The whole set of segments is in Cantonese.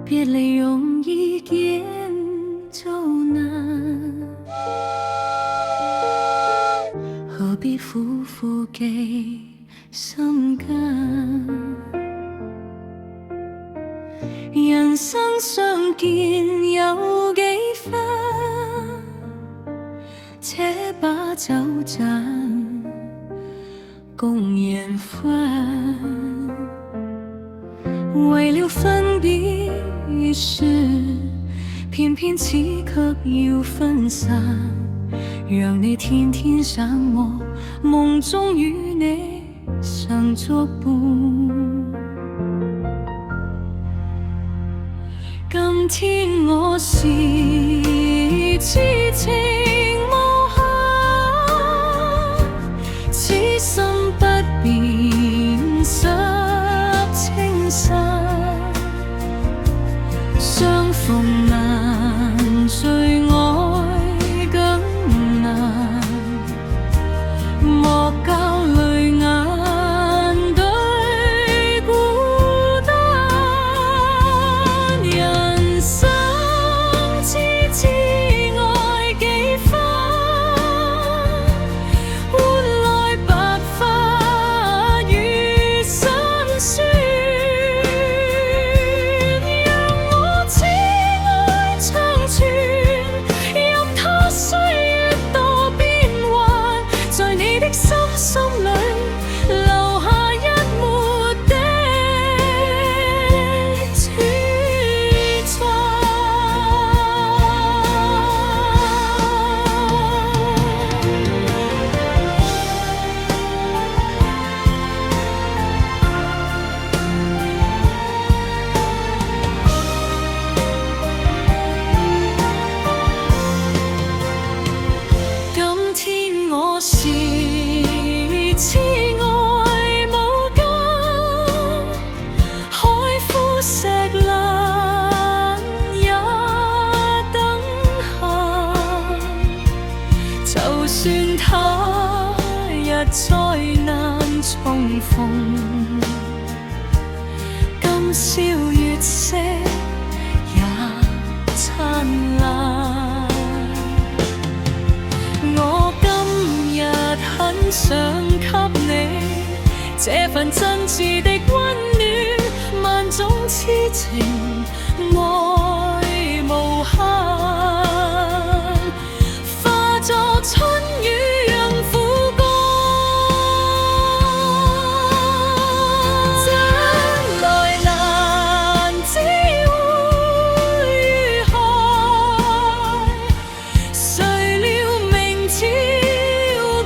別離容易見就難，何必苦苦記心間？人生相見有幾番，且把酒盞共言歡。為了分別時，偏偏此刻要分散，讓你天天想我，夢中與你常作伴。今天我是痴情無限，此心不變濕青山。相逢難，最愛更難，莫教淚眼對孤單。人生知知愛幾番，換來白髮與辛酸。心裏留下一抹的璀璨。今天我是痴愛無間，海枯石爛也等閒。就算他日再難重逢，今宵月色也燦爛。我今日很想給你這份真摯的溫暖，萬種痴情愛無限，化作春雨讓苦乾。將來難知會如何，誰料明朝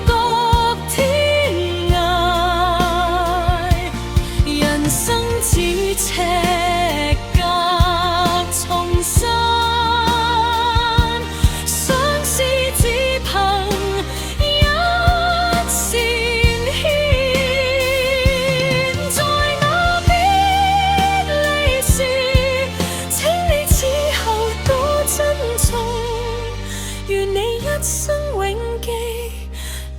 各天涯。人生只尺隔重山，相思只憑一線牽。在那別離時，請你此後多珍重，願你一生永記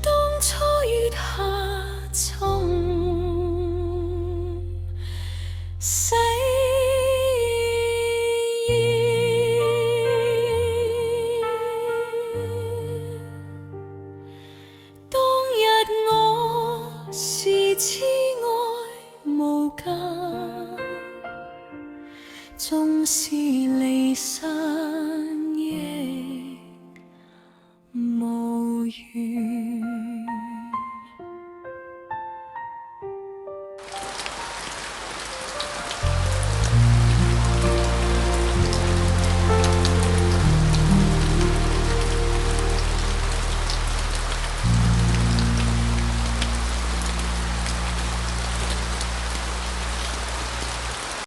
當初月下從誓言。當日我是痴愛無間，縱是離散亦無緣。